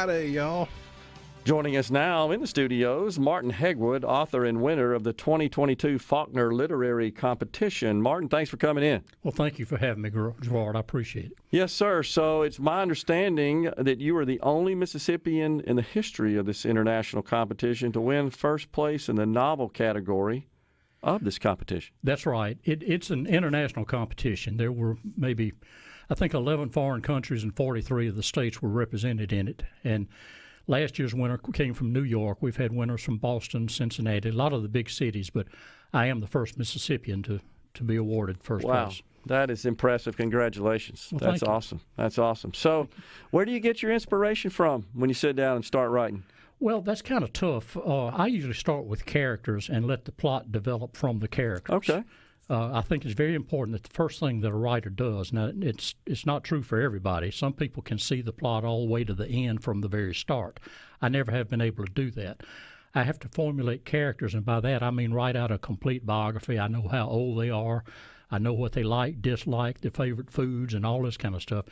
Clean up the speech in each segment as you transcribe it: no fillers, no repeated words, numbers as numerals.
Friday, y'all. Joining us now in the studios, Martin Hegwood, author and winner of the 2022 Faulkner Literary Competition. Martin, thanks for coming in. Well, thank you for having me, Gerard. I appreciate it. Yes, sir. So it's my understanding that you are the only Mississippian in the history of this international competition to win first place in the novel category of this competition. That's right. It's an international competition. There were maybe, I think, 11 foreign countries and 43 of the states were represented in it. And last year's winner came from New York. We've had winners from Boston, Cincinnati, a lot of the big cities, but I am the first Mississippian to be awarded first place. That is impressive. Congratulations. Well, That's awesome. That's awesome. So where do you get your inspiration from when you sit down and start writing? Well, that's kind of tough. I usually start with characters and let the plot develop from the characters. Okay. I think it's very important that the first thing that a writer does, now it's not true for everybody. Some people can see the plot all the way to the end from the very start. I never have been able to do that. I have to formulate characters, and by that I mean write out a complete biography. I know how old they are. I know what they like, dislike, their favorite foods, and all this kind of stuff.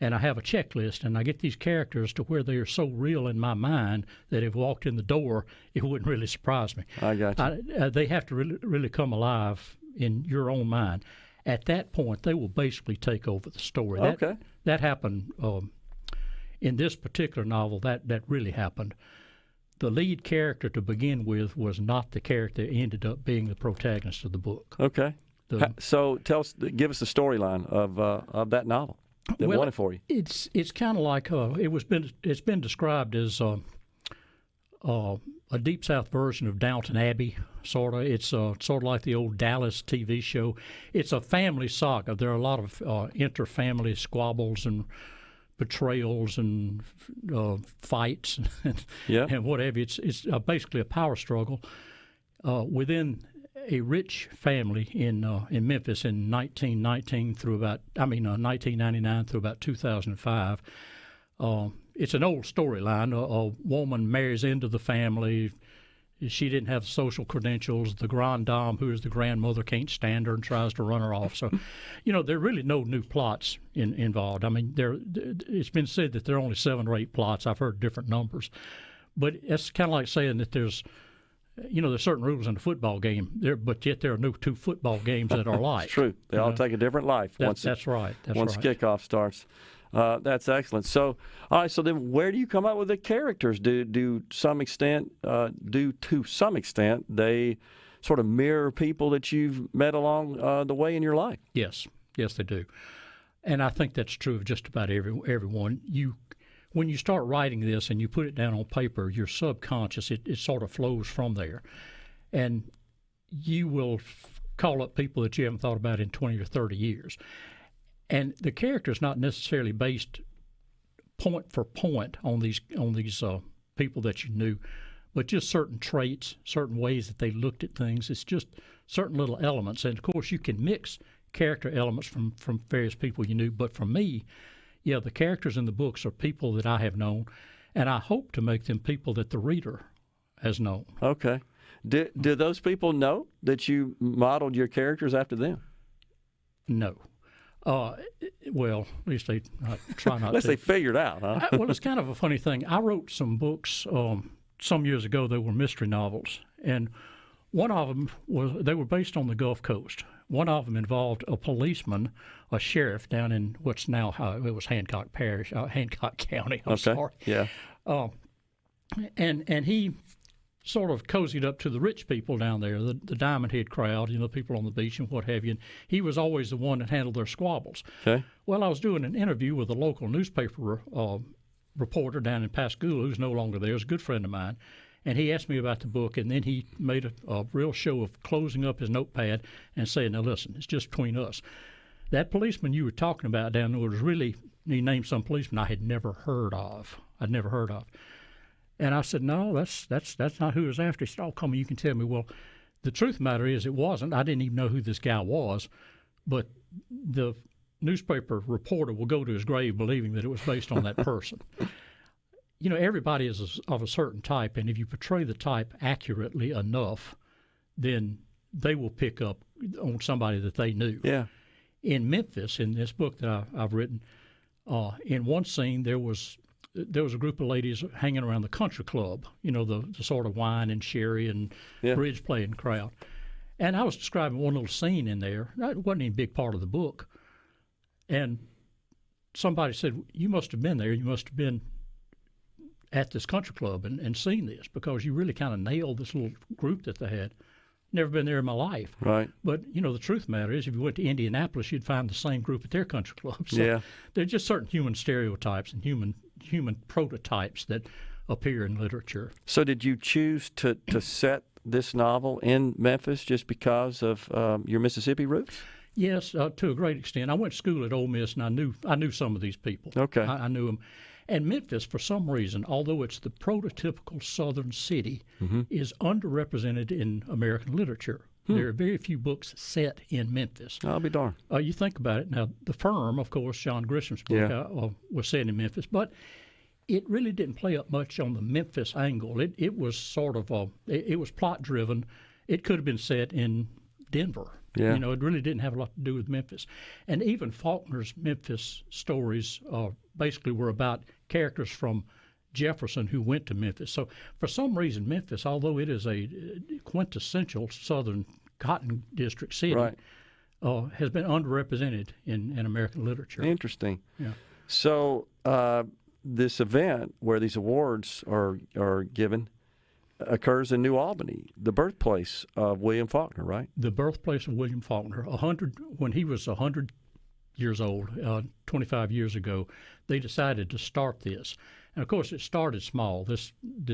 And I have a checklist, and I get these characters to where they are so real in my mind that if walked in the door, it wouldn't really surprise me. I got you. They have to really come alive in your own mind. At that point, they will basically take over the story. Okay. That happened in this particular novel. That really happened. The lead character to begin with was not the character that ended up being the protagonist of the book. Okay. So give us the storyline of that novel that won it for you. It's kind of like it's been described as a Deep South version of Downton Abbey, sort of. It's sort of like the old Dallas TV show. It's a family saga. There are a lot of inter-family squabbles and betrayals and fights and what have you. It's basically a power struggle within a rich family in Memphis in 1999 through about 2005. It's an old storyline. A woman marries into the family. She didn't have social credentials. The grand dame, who is the grandmother, can't stand her and tries to run her off. So, there are really no new plots involved. I mean, it's been said that there are only 7 or 8 plots. I've heard different numbers. But it's kind of like saying that there's certain rules in a football game, but yet there are no 2 football games that are alike. It's true. They all take a different life that's right. Once kickoff starts. That's excellent. So, all right. So then, where do you come up with the characters? Do to some extent they sort of mirror people that you've met along the way in your life? Yes, they do, and I think that's true of just about everyone. When you start writing this and you put it down on paper, your subconscious it sort of flows from there, and you will call up people that you haven't thought about in 20 or 30 years. And the character is not necessarily based point for point on these people that you knew, but just certain traits, certain ways that they looked at things. It's just certain little elements. And, of course, you can mix character elements from various people you knew. But for me, the characters in the books are people that I have known, and I hope to make them people that the reader has known. Okay. Do those people know that you modeled your characters after them? No. Well, at least they try not Unless to. they figured out, huh? Well, it's kind of a funny thing. I wrote some books some years ago. They were mystery novels, and one of them they were based on the Gulf Coast. One of them involved a policeman, a sheriff down in what's now it was Hancock Parish, Hancock County. I'm sorry. Yeah. And he sort of cozied up to the rich people down there, the Diamond Head crowd, people on the beach and what have you. And he was always the one that handled their squabbles. Okay. Well, I was doing an interview with a local newspaper reporter down in Pascagoula, who's no longer there. He's a good friend of mine. And he asked me about the book, and then he made a real show of closing up his notepad and saying, now, listen, it's just between us. That policeman you were talking about down there was really, he named some policeman I had never heard of. And I said, no, that's not who it was after. He said, oh, come on, you can tell me. Well, the truth of the matter is it wasn't. I didn't even know who this guy was. But the newspaper reporter will go to his grave believing that it was based on that person. Everybody is of a certain type, and if you portray the type accurately enough, then they will pick up on somebody that they knew. Yeah. In Memphis, in this book that I've written, in one scene there was there was a group of ladies hanging around the country club, the sort of wine and sherry and bridge playing crowd. And I was describing one little scene in there. It wasn't any big part of the book. And somebody said, you must have been there. You must have been at this country club and seen this, because you really kind of nailed this little group that they had. Never been there in my life. Right. But, the truth of the matter is, if you went to Indianapolis, you'd find the same group at their country club. So there are just certain human stereotypes and human prototypes that appear in literature. So did you choose to set this novel in Memphis just because of your Mississippi roots? Yes, to a great extent. I went to school at Ole Miss, and I knew some of these people. Okay. I knew them. And Memphis, for some reason, although it's the prototypical southern city, is underrepresented in American literature. There are very few books set in Memphis. I'll be darned. You think about it. Now, The Firm, of course, John Grisham's book, was set in Memphis, but it really didn't play up much on the Memphis angle. It was sort of it was plot-driven. It could have been set in Denver. Yeah. It really didn't have a lot to do with Memphis. And even Faulkner's Memphis stories basically were about characters from Jefferson who went to Memphis. So for some reason, Memphis, although it is a quintessential southern cotton district city, has been underrepresented in American literature. Interesting. Yeah. So this event where these awards are given occurs in New Albany, the birthplace of William Faulkner, right? The birthplace of William Faulkner. When he was 100 years old, 25 years ago, they decided to start this. And of course, it started small. This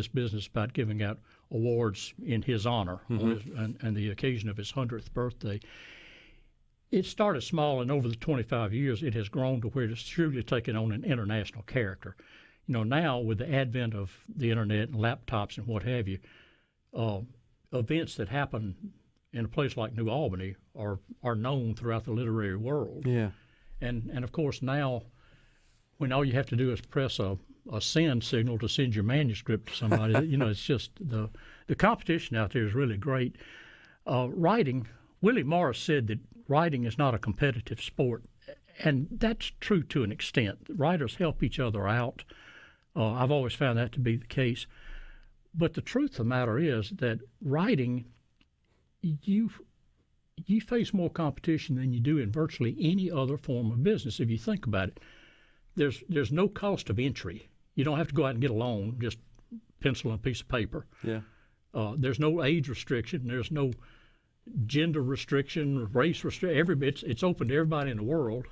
business about giving out awards in his honor and the occasion of his 100th birthday. It started small, and over the 25 years, it has grown to where it's truly taken on an international character. Now with the advent of the internet and laptops and what have you, events that happen in a place like New Albany are known throughout the literary world. Yeah. And of course now, when all you have to do is press a send signal to send your manuscript to somebody, it's just the competition out there is really great. Writing, Willie Morris said that writing is not a competitive sport, and that's true to an extent. Writers help each other out. I've always found that to be the case. But the truth of the matter is that writing, you face more competition than you do in virtually any other form of business. If you think about it, there's no cost of entry. You don't have to go out and get a loan, just pencil and a piece of paper. Yeah. There's no age restriction. There's no gender restriction, race restriction. It's open to everybody in the world.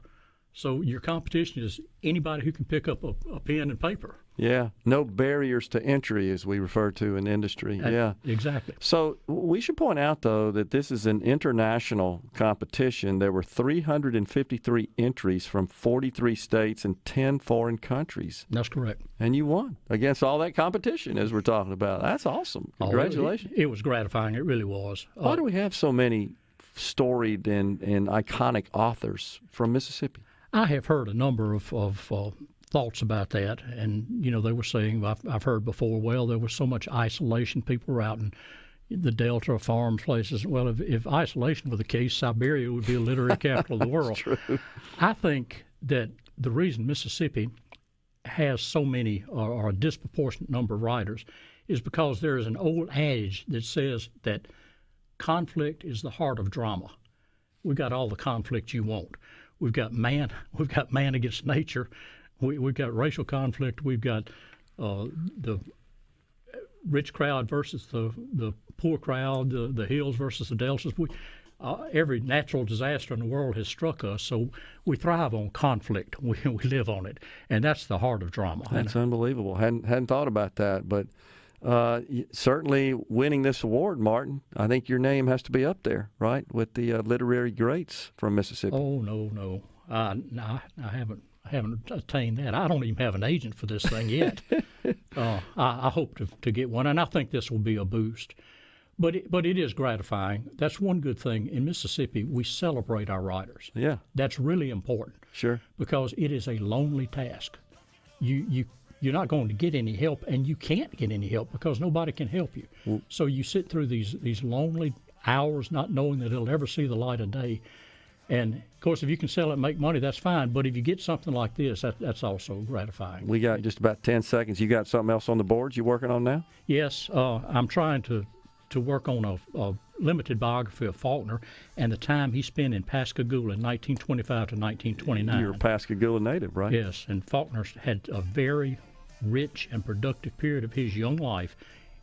So your competition is anybody who can pick up a pen and paper. Yeah, no barriers to entry, as we refer to in industry. Yeah, exactly. So we should point out, though, that this is an international competition. There were 353 entries from 43 states and 10 foreign countries. That's correct. And you won against all that competition, as we're talking about. That's awesome. Congratulations. It was gratifying. It really was. Why do we have so many storied and iconic authors from Mississippi? I have heard a number of thoughts about that, and they were saying, I've heard before, well, there was so much isolation. People were out in the Delta farm places. Well, if isolation were the case, Siberia would be a literary capital of the world. True. I think that the reason Mississippi has so many or a disproportionate number of writers is because there is an old adage that says that conflict is the heart of drama. We've got all the conflict you want. We've got man against nature. We've got racial conflict. We've got the rich crowd versus the poor crowd, the hills versus the deltas. Every natural disaster in the world has struck us, so we thrive on conflict. We live on it, and that's the heart of drama. That's unbelievable. Hadn't thought about that, but certainly winning this award, Martin, I think your name has to be up there, right, with the literary greats from Mississippi. Oh, no. I haven't attained that. I don't even have an agent for this thing yet. I hope to get one, and I think this will be a boost. But it is gratifying. That's one good thing. In Mississippi, we celebrate our writers. Yeah. That's really important. Sure. Because it is a lonely task. You're not going to get any help, and you can't get any help because nobody can help you. Well, so you sit through these lonely hours not knowing that it'll ever see the light of day. And, of course, if you can sell it and make money, that's fine. But if you get something like this, that's also gratifying. We got just about 10 seconds. You got something else on the boards you're working on now? Yes. I'm trying to work on a limited biography of Faulkner and the time he spent in Pascagoula in 1925 to 1929. You're a Pascagoula native, right? Yes. And Faulkner had a very rich and productive period of his young life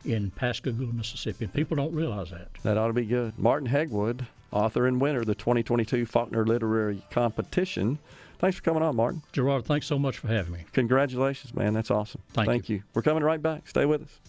in Pascagoula, Mississippi. And people don't realize that. That ought to be good. Martin Hegwood, author and winner of the 2022 Faulkner Literary Competition. Thanks for coming on, Martin. Gerard, thanks so much for having me. Congratulations, man. That's awesome. Thank you. We're coming right back. Stay with us.